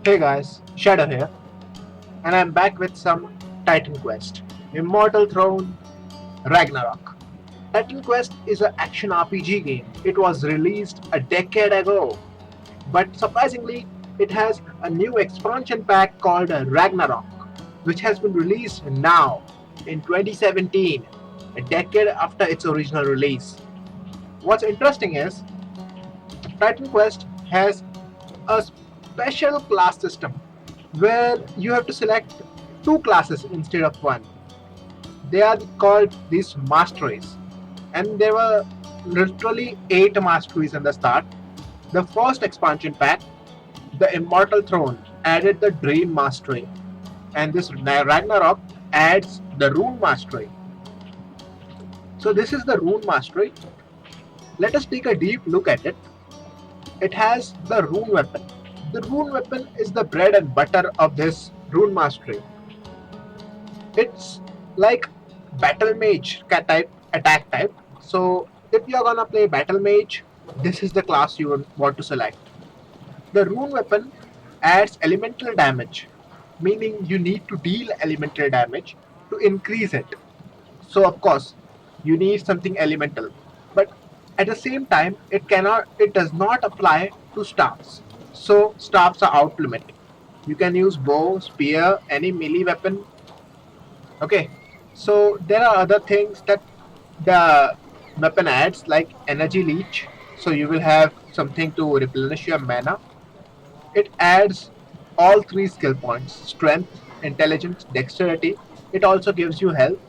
Hey guys, Shadow here, and I'm back with some Titan Quest. Immortal Throne Ragnarok. Titan Quest is an action RPG game. It was released a decade ago, but surprisingly, it has a new expansion pack called Ragnarok, which has been released now in 2017, a decade after its original release. What's interesting is Titan Quest has a special class system where you have to select two classes instead of one. They are called these masteries, and there were literally 8 masteries in the start. The first expansion pack, the Immortal Throne, added the Dream Mastery, and this Ragnarok adds the Rune Mastery. So this is the Rune Mastery. Let us take a deep look at it. It has the Rune Weapon. The Rune Weapon is the bread and butter of this Rune Mastery. It's like Battle Mage type attack type. So if you're gonna play Battle Mage, this is the class you would want to select. The Rune Weapon adds elemental damage, meaning you need to deal elemental damage to increase it. So of course, you need something elemental, but at the same time, it does not apply to staffs. So staffs are out limit. You can use bow, spear, any melee weapon. Okay, so there are other things that the weapon adds, like energy leech. So you will have something to replenish your mana. It adds all three skill points: strength, intelligence, dexterity. It also gives you health,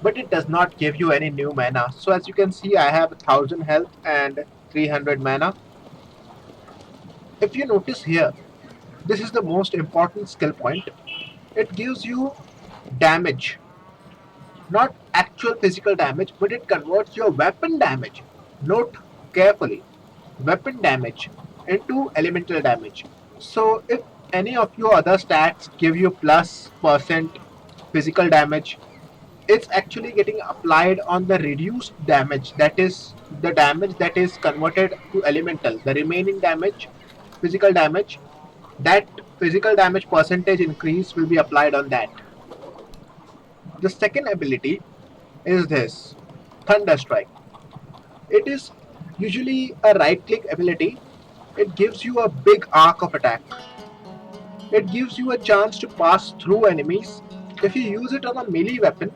but it does not give you any new mana. So as you can see, I have 1000 health and 300 mana. If you notice here, this is the most important skill point. It gives you damage, not actual physical damage, but it converts your weapon damage. Note carefully, weapon damage into elemental damage. So if any of your other stats give you plus percent physical damage, it's actually getting applied on the reduced damage, that is the damage that is converted to elemental. The remaining damage, physical damage, that physical damage percentage increase will be applied on that. The second ability is this Thunderstrike. It is usually a right click ability. It gives you a big arc of attack. It gives you a chance to pass through enemies. If you use it on a melee weapon,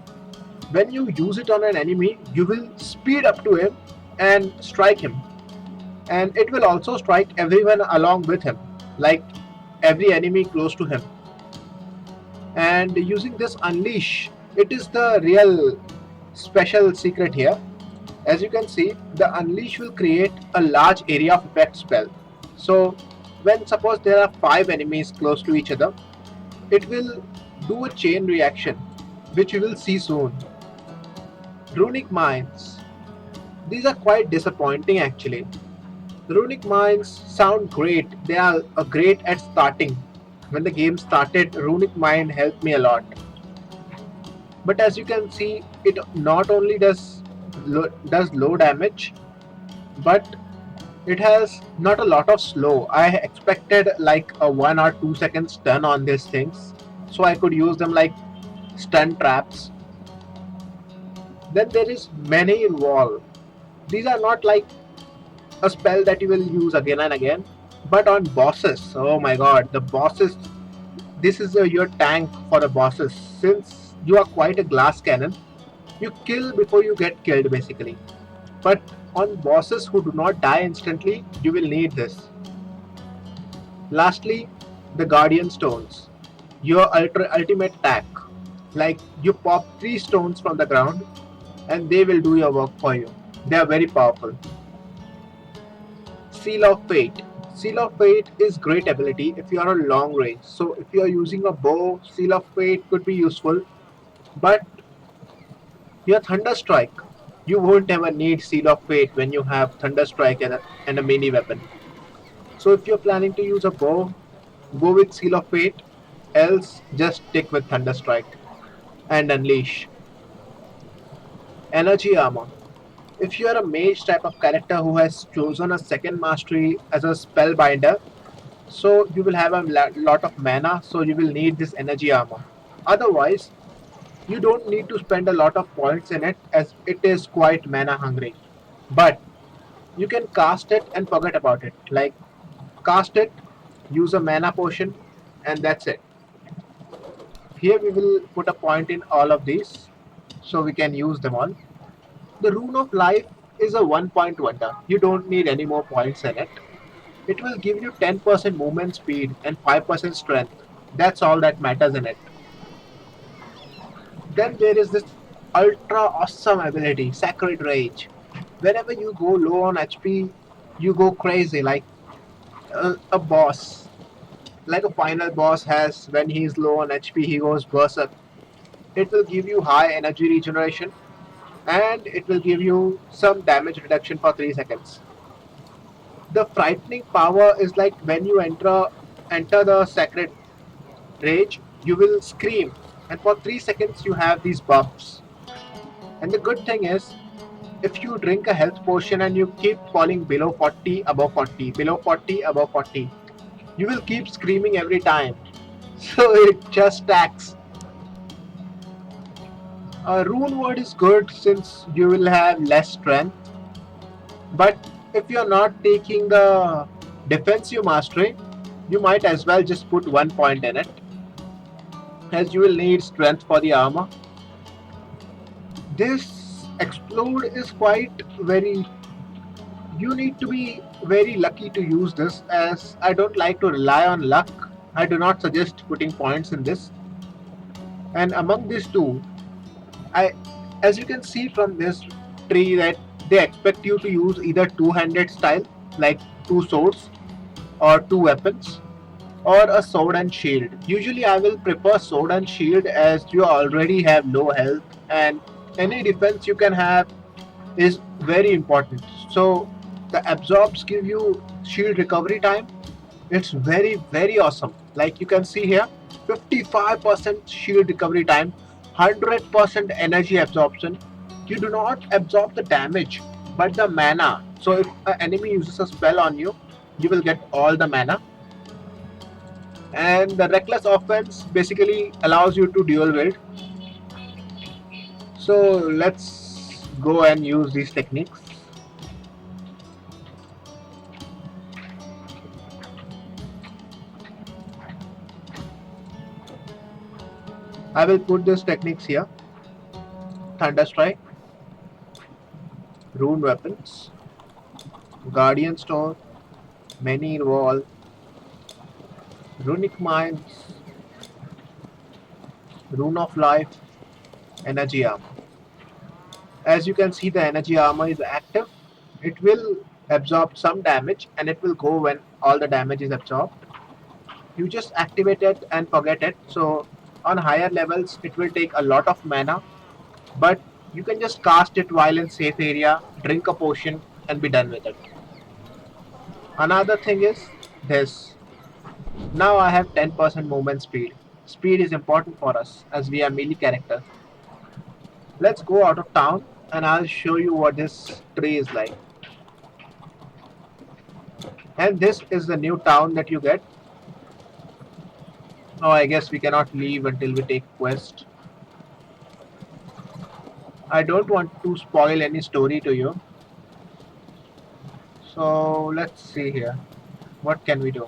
when you use it on an enemy, you will speed up to him and strike him. And it will also strike everyone along with him, like every enemy close to him. And using this unleash, it is the real special secret here. As you can see, the unleash will create a large area of effect spell. So when suppose there are 5 enemies close to each other, it will do a chain reaction, which you will see soon. Runic mines. These are quite disappointing actually. Runic mines sound great. They are great at starting. When the game started, Runic mine helped me a lot. But as you can see, it not only does low damage, but it has not a lot of slow. I expected like a 1 or 2 second stun on these things, so I could use them like stun traps. Then there is many wall. These are not like a spell that you will use again and again, but on bosses, oh my god, the bosses, this is your tank for the bosses. Since you are quite a glass cannon, you kill before you get killed basically. But on bosses who do not die instantly, you will need this. Lastly, the guardian stones, your ultimate attack. Like you pop 3 stones from the ground and they will do your work for you. They are very powerful. Seal of Fate. Seal of Fate is great ability if you are on long range. So if you are using a bow, Seal of Fate could be useful. But your Thunderstrike, you won't ever need Seal of Fate when you have Thunderstrike and a melee weapon. So if you're planning to use a bow, go with Seal of Fate. Else, just stick with Thunderstrike and Unleash. Energy armor. If you are a mage type of character who has chosen a second mastery as a spellbinder, So you will have a lot of mana, so you will need this energy armor. Otherwise, you don't need to spend a lot of points in it as it is quite mana hungry. But you can cast it and forget about it. Like cast it, use a mana potion, and that's it. Here we will put a point in all of these so we can use them all. The Rune of Life is a 1 point wonder. You don't need any more points in it. It will give you 10% movement speed and 5% strength. That's all that matters in it. Then there is this ultra awesome ability, Sacred Rage. Whenever you go low on HP, you go crazy like a boss. Like a final boss has when he is low on HP, he goes berserk. It will give you high energy regeneration and it will give you some damage reduction for 3 seconds. The frightening power is like when you enter the Sacred Rage, you will scream, and for 3 seconds you have these buffs. And the good thing is, if you drink a health potion and you keep falling below 40, above 40, below 40, above 40, you will keep screaming every time. So it just stacks. Rune word is good since you will have less strength, but if you're not taking the defensive mastery, you might as well just put 1 point in it, as you will need strength for the armor. This explode is quite very. You need to be very lucky to use this, as I don't like to rely on luck. I do not suggest putting points in this. And among these two, as you can see from this tree, that they expect you to use either two-handed style, like two swords or two weapons, or a sword and shield. Usually I will prefer sword and shield as you already have low health and any defense you can have is very important. So the absorbs give you shield recovery time. It's very awesome. Like you can see here, 55% shield recovery time, 100% energy absorption. You do not absorb the damage but the mana. So if an enemy uses a spell on you, you will get all the mana. And the reckless offense basically allows you to dual wield. So let's go and use these techniques. I will put these techniques here. Thunderstrike, Rune weapons, Guardian Stone, Many Wall, Runic Mines, Rune of Life, Energy Armor. As you can see, the energy armor is active. It will absorb some damage and it will go when all the damage is absorbed. You just activate it and forget it. So on higher levels it will take a lot of mana, but you can just cast it while in safe area, drink a potion and be done with it. Another thing is this. Now I have 10% movement speed. Speed is important for us as we are melee character. Let's go out of town and I'll show you what this tree is like. And this is the new town that you get. Oh, I guess we cannot leave until we take quest. I don't want to spoil any story to you. So let's see here. What can we do?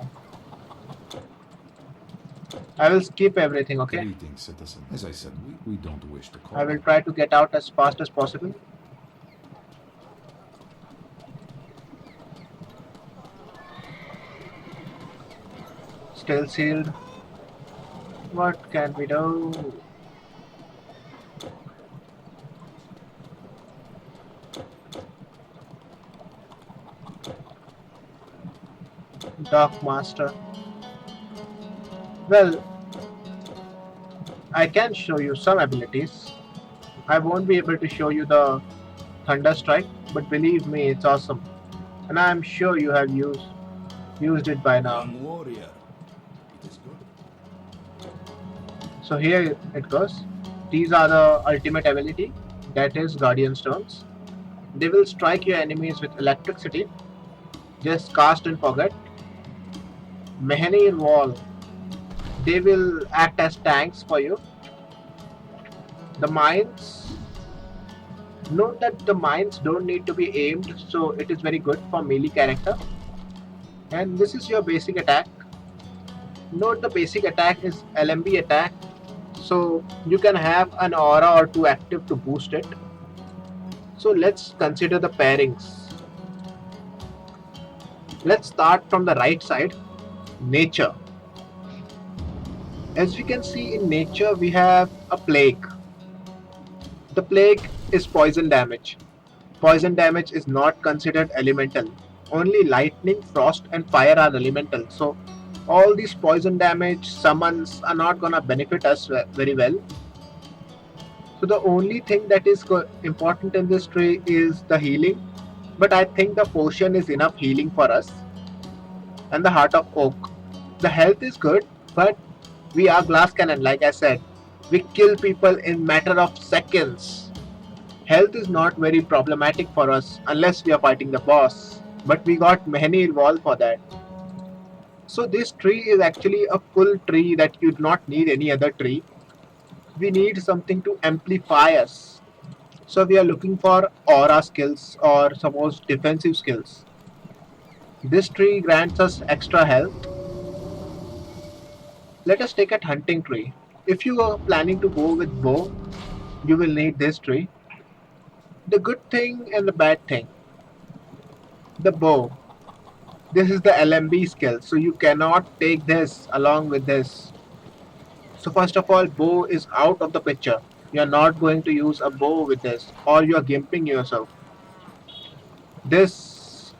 I will skip everything, okay? Greetings, citizen. As I said, we don't wish to call. I will try to get out as fast as possible. Still sealed. What can we do? Dark Master. Well, I can show you some abilities. I won't be able to show you the Thunderstrike, but believe me, it's awesome. And I'm sure you have used it by now. Warrior. It is good. So here it goes. These are the ultimate ability, that is Guardian Stones. They will strike your enemies with electricity. Just cast and forget. Mehenir Wall. They will act as tanks for you. The mines. Note that the mines don't need to be aimed, so it is very good for melee character. And this is your basic attack. Note the basic attack is LMB attack, so you can have an aura or two active to boost it. So let's consider the pairings. Let's start from the right side. Nature. As we can see in nature, we have a plague. The plague is poison damage. Poison damage is not considered elemental. Only lightning, frost, and fire are elemental. So all these poison damage summons are not gonna benefit us very well. So the only thing that is important in this tree is the healing. But I think the potion is enough healing for us. And the Heart of Oak. The health is good, but we are glass cannon, like I said. We kill people in matter of seconds. Health is not very problematic for us unless we are fighting the boss. But we got Mehenir Wall for that. So this tree is actually a full tree that you do not need any other tree. We need something to amplify us. So we are looking for aura skills or suppose defensive skills. This tree grants us extra health. Let us take a hunting tree. If you are planning to go with bow, you will need this tree. The good thing and the bad thing. The bow. This is the LMB skill, so you cannot take this along with this. So first of all, bow is out of the picture. You are not going to use a bow with this, or you are gimping yourself. This,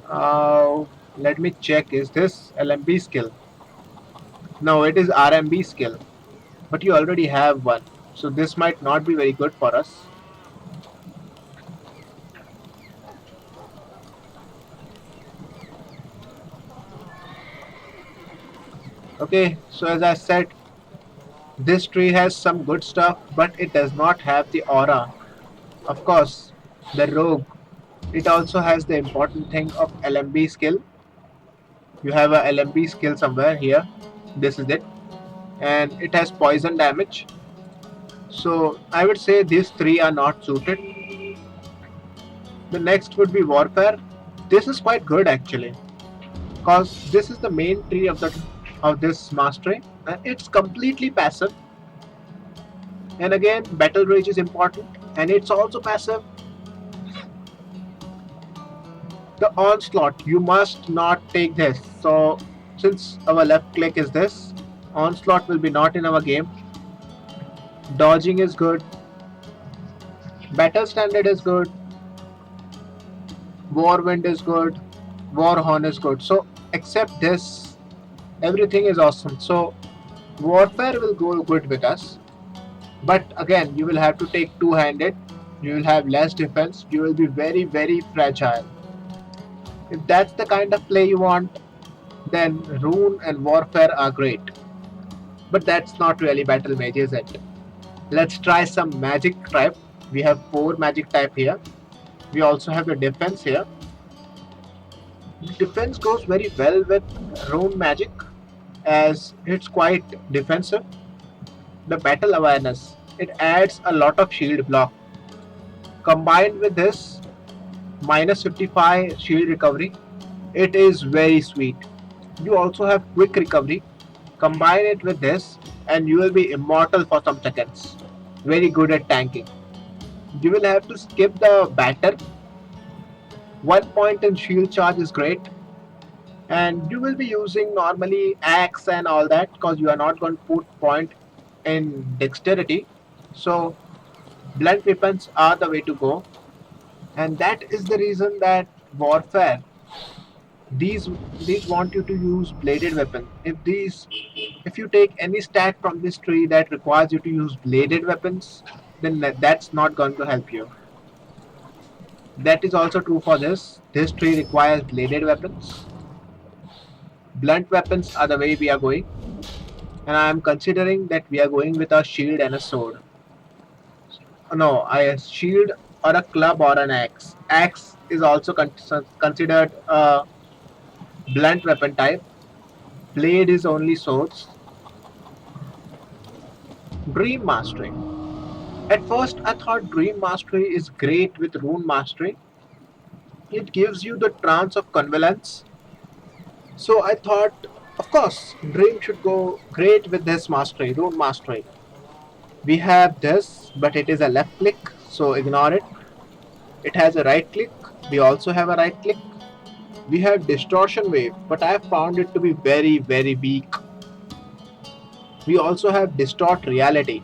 let me check, is this LMB skill? No, it is RMB skill, but you already have one, so this might not be very good for us. Okay, so as I said, this tree has some good stuff, but it does not have the aura. Of course, the rogue. It also has the important thing of LMB skill. You have a LMB skill somewhere here. This is it. And it has poison damage. So I would say these three are not suited. The next would be warfare. This is quite good actually, because this is the main tree of this mastery, and it's completely passive. And again, battle rage is important, and it's also passive. The onslaught, you must not take this. So since our left click is this, onslaught will be not in our game. Dodging is good. Battle standard is good. War wind is good. War horn is good. So except this, everything is awesome. So warfare will go good with us. But again, you will have to take two-handed. You will have less defense. You will be very, very fragile. If that's the kind of play you want, then Rune and Warfare are great. But that's not really Battle Mage, is it? Let's try some Magic type. We have 4 Magic type here. We also have the Defense here. Defense goes very well with Rune Magic as it's quite defensive. The Battle Awareness, it adds a lot of shield block. Combined with this, minus 55 shield recovery, it is very sweet. You also have quick recovery. Combine it with this and you will be immortal for some seconds. Very good at tanking. You will have to skip the batter. 1 point in shield charge is great. And you will be using normally axe and all that because you are not going to put point in dexterity. So blunt weapons are the way to go. And that is the reason that warfare, these want you to use bladed weapon. If you take any stat from this tree that requires you to use bladed weapons, then that's not going to help you. That is also true for this. This tree requires bladed weapons. Blunt weapons are the way we are going. And I am considering that we are going with a shield and a sword. No, a shield or a club or an axe. Axe is also considered a blunt weapon type. Blade is only swords. Dream Mastery. At first, I thought Dream Mastery is great with Rune Mastery. It gives you the trance of convalescence. So I thought, of course, Dream should go great with this mastery, Rune Mastery. We have this, but it is a left click, so ignore it. It has a right click. We also have a right click. We have Distortion Wave, but I found it to be very, very weak. We also have Distort Reality.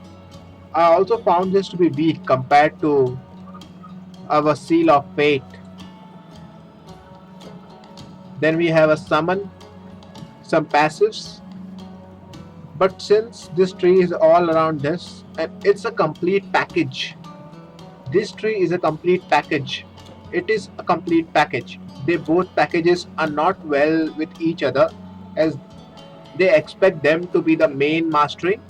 I also found this to be weak compared to our Seal of Fate. Then we have a Summon, some passives. But since this tree is all around this, and it's a complete package. This tree is a complete package. It is a complete package. They both packages are not well with each other, as they expect them to be the main mastery,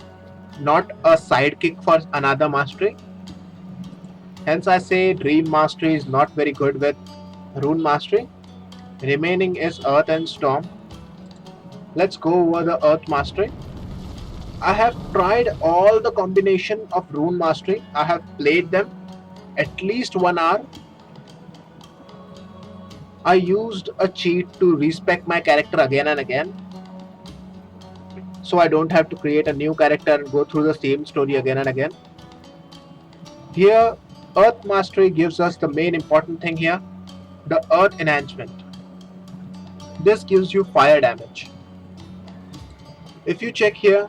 not a sidekick for another mastery. Hence I say Dream Mastery is not very good with Rune Mastery. Remaining is Earth and Storm. Let's go over the Earth Mastery. I have tried all the combination of Rune Mastery. I have played them at least 1 hour. I used a cheat to respec my character again and again, so I don't have to create a new character and go through the same story again and again. Here, Earth Mastery gives us the main important thing here, the Earth Enhancement. This gives you fire damage. If you check here,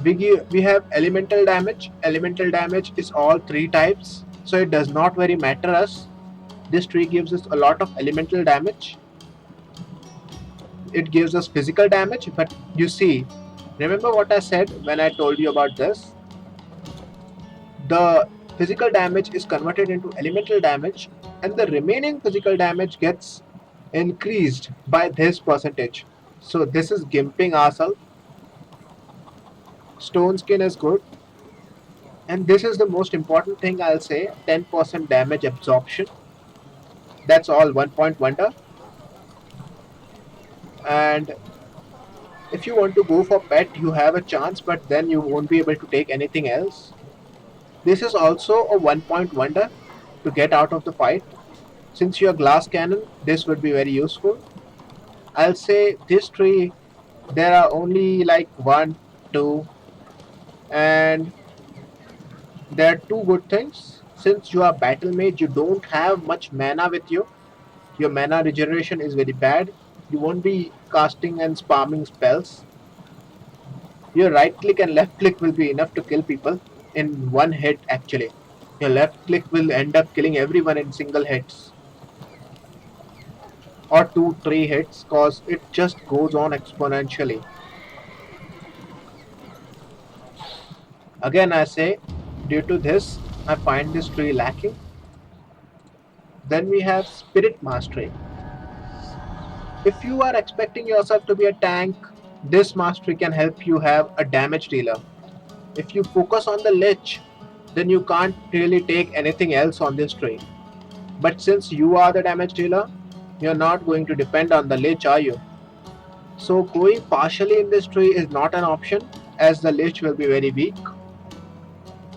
we have elemental damage. Elemental damage is all 3 types, so it does not very matter us. This tree gives us a lot of elemental damage. It gives us physical damage, but you see, remember what I said when I told you about this? The physical damage is converted into elemental damage, and the remaining physical damage gets increased by this percentage. So this is gimping ourselves. Stone skin is good, and this is the most important thing I'll say, 10% damage absorption. That's all 1 point wonder. And if you want to go for pet, you have a chance, but then you won't be able to take anything else. This is also a 1 point wonder to get out of the fight. Since you're glass cannon, this would be very useful. I'll say this tree, there are only like 1, 2, and there are 2 good things. Since you are battle mage, you don't have much mana with you. Your mana regeneration is very bad. You won't be casting and spamming spells. Your right click and left click will be enough to kill people in 1 hit actually. Your left click will end up killing everyone in single hits. Or 2, 3 hits, cause it just goes on exponentially. Again I say, due to this, I find this tree lacking. Then we have Spirit Mastery. If you are expecting yourself to be a tank, this mastery can help you have a damage dealer. If you focus on the Leech, then you can't really take anything else on this tree. But since you are the damage dealer, you're not going to depend on the Leech, are you? So going partially in this tree is not an option, as the Leech will be very weak.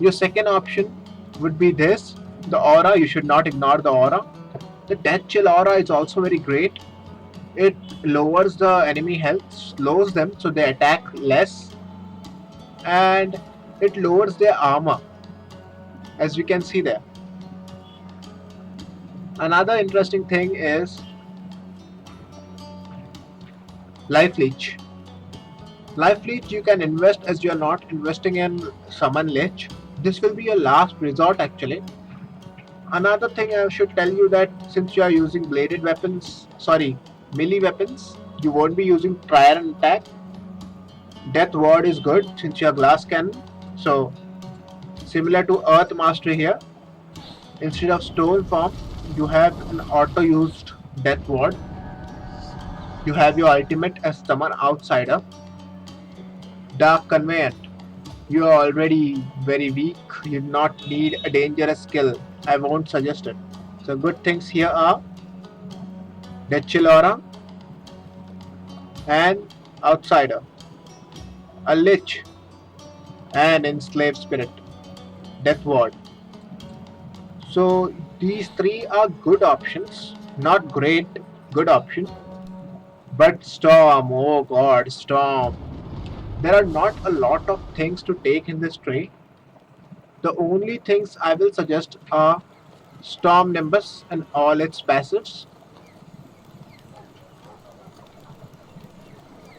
Your second option would be this, the aura. You should not ignore the aura. The Death Chill aura is also very great. It lowers the enemy health, slows them so they attack less, and it lowers their armor, as we can see there. Another interesting thing is Life Leech. Life Leech you can invest, as you are not investing in Summon Leech. This will be your last resort actually. Another thing I should tell you, that since you are using bladed weapons, melee weapons, you won't be using Trident attack. Death Ward is good since you are glass cannon. So similar to Earth Mastery here, instead of stone form, you have an auto used Death Ward. You have your ultimate as Summon Outsider. Dark Conveyant, you are already very weak. You do not need a dangerous skill. I won't suggest it. So good things here are Death Chill Aura and Outsider, a Lich, and Enslaved Spirit, Death Ward. So these three are good options, not great, good option. But Storm, oh god, Storm. There are not a lot of things to take in this tray. The only things I will suggest are Storm Nimbus and all its passives,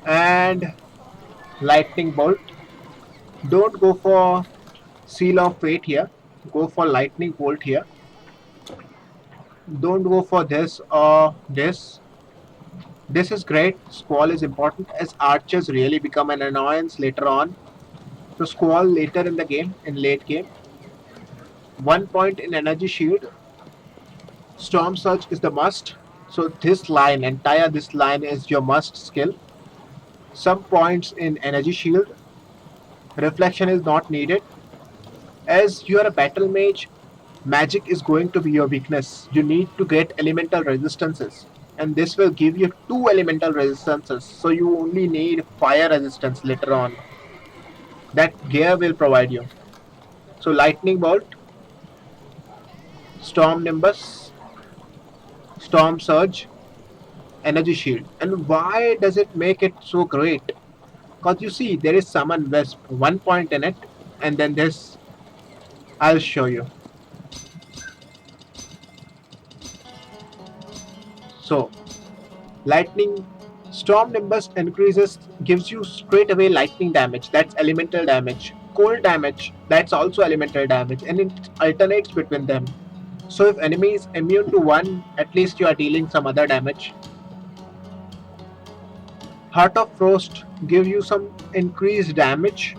and Lightning Bolt. Don't go for Seal of Fate here. Go for Lightning Bolt here. Don't go for this or this. This is great. Squall is important as archers really become an annoyance later on. So Squall later in the game, in late game. 1 point in energy shield. Storm Surge is the must. So this line, entire this line is your must skill. Some points in energy shield. Reflection is not needed. As you are a battle mage, magic is going to be your weakness. You need to get elemental resistances. And this will give you 2 elemental resistances. So you only need fire resistance later on. That gear will provide you. So Lightning Bolt, Storm Nimbus, Storm Surge, Energy Shield. And why does it make it so great? Because you see, there is Summon Wisp, 1 point in it, and then this, I'll show you. So, Lightning, Storm Nimbus gives you straight away lightning damage, that's elemental damage. Cold damage, that's also elemental damage, and it alternates between them. So if enemy is immune to one, at least you are dealing some other damage. Heart of Frost gives you some increased damage,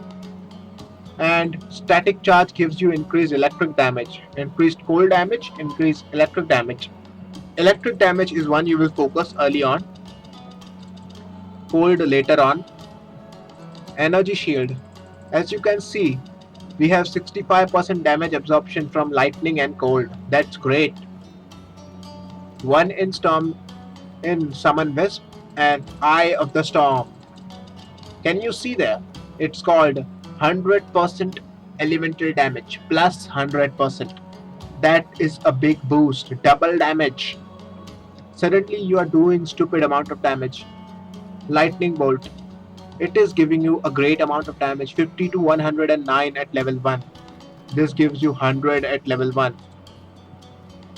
and Static Charge gives you increased electric damage, increased cold damage, increased electric damage. Electric damage is one you will focus early on, cold later on. Energy Shield, as you can see, we have 65% damage absorption from lightning and cold. That's great. 1 in Storm, in Summon Wisp, and Eye of the Storm. Can you see there? It's called 100% elemental damage plus 100%. That is a big boost, double damage. Suddenly you are doing stupid amount of damage. Lightning Bolt, it is giving you a great amount of damage, 50 to 109 at level 1. This gives you 100 at level 1.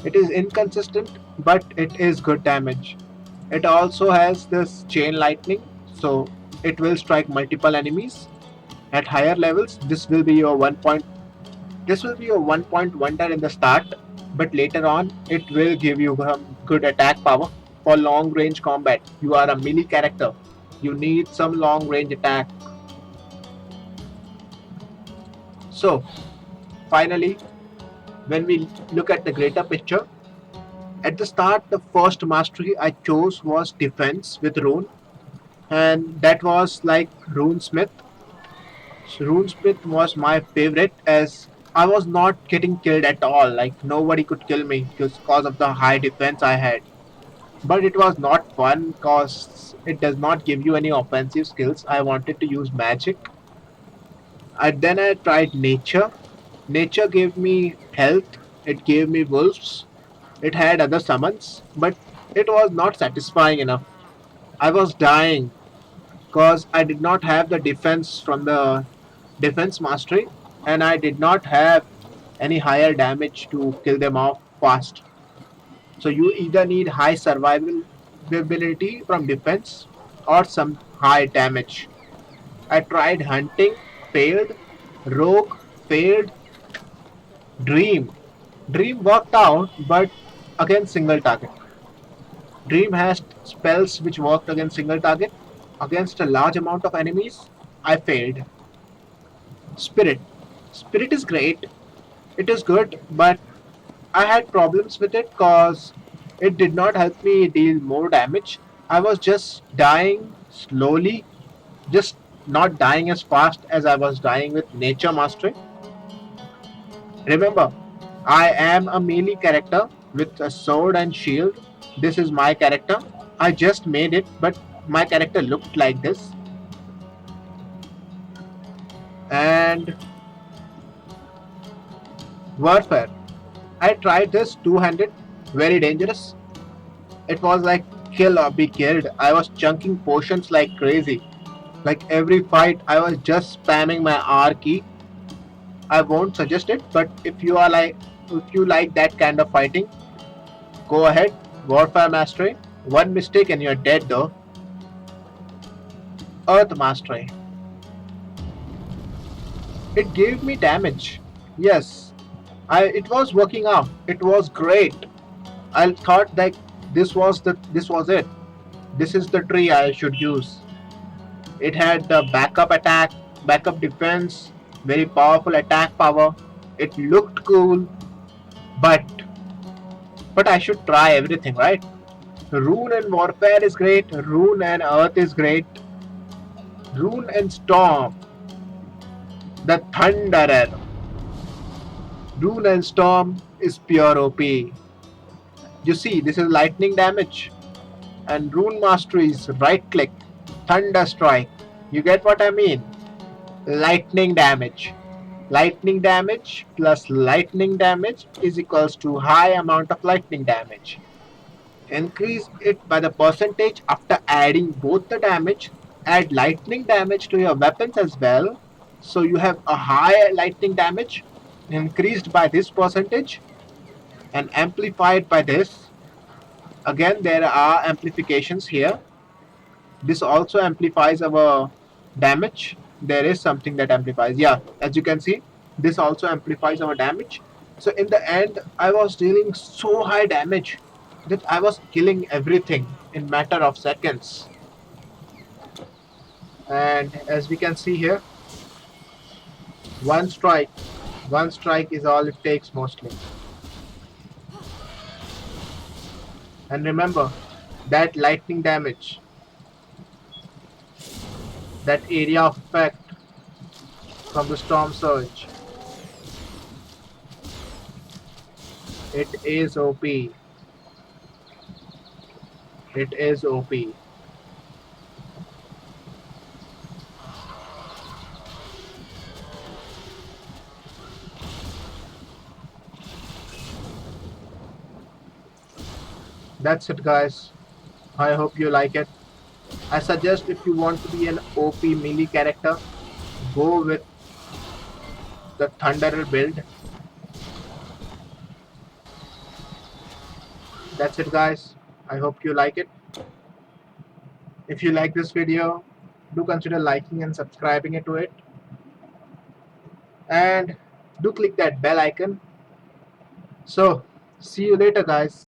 It is inconsistent, but it is good damage. It also has this chain lightning, so it will strike multiple enemies. At higher levels, this will be your 1 point wonder in the start, but later on it will give you good attack power for long range combat. You are a melee character. You need some long range attack. So, finally, when we look at the greater picture, at the start, the first mastery I chose was defense with Rune, and that was like Rune Smith. So Rune Smith was my favorite as I was not getting killed at all. Like nobody could kill me because of the high defense I had. But it was not fun because it does not give you any offensive skills. I wanted to use magic. Then I tried nature. Nature gave me health. It gave me wolves. It had other summons, but it was not satisfying enough. I was dying because I did not have the defense from the defense mastery, and I did not have any higher damage to kill them off fast. So you either need high survivability from defense or some high damage. I tried hunting, failed, rogue, failed, dream. Dream worked out, but against single target. Dream has spells which worked against single target. Against a large amount of enemies, I failed. Spirit. Spirit is great. It is good, but I had problems with it cause it did not help me deal more damage. I was just dying slowly, just not dying as fast as I was dying with nature mastery. Remember, I am a melee character with a sword and shield. This is my character. I just made it, but my character looked like this. And warfare. I tried this two-handed, very dangerous. It was like kill or be killed. I was chunking potions like crazy. Like every fight, I was just spamming my R key. I won't suggest it, but if you like that kind of fighting, go ahead. Warfare Mastery. One mistake and you're dead though. Earth Mastery. It gave me damage. Yes, it was working out. It was great. I thought that this was it. This is the tree I should use. It had the backup attack, backup defense, very powerful attack power. It looked cool, but I should try everything, right? Rune and warfare is great. Rune and earth is great. Rune and storm. The thunderer. Rune and storm is pure OP. You see, this is lightning damage. And rune mastery is right click, Thunderstrike. You get what I mean? Lightning damage. Lightning damage plus lightning damage is equals to high amount of lightning damage. Increase it by the percentage after adding both the damage. Add lightning damage to your weapons as well. So you have a high lightning damage increased by this percentage and amplified by this. Again, there are amplifications here. This also amplifies our damage. There is something that amplifies. Yeah, as you can see, this also amplifies our damage. So in the end, I was dealing so high damage that I was killing everything in matter of seconds. And as we can see here, one strike is all it takes mostly. And remember, that lightning damage, that area of effect from the storm surge, it is OP. It is OP. That's it, guys. I hope you like it. I suggest if you want to be an OP melee character, go with the Thunderer build. That's it, guys. I hope you like it. If you like this video, do consider liking and subscribing to it. And do click that bell icon. So, see you later, guys.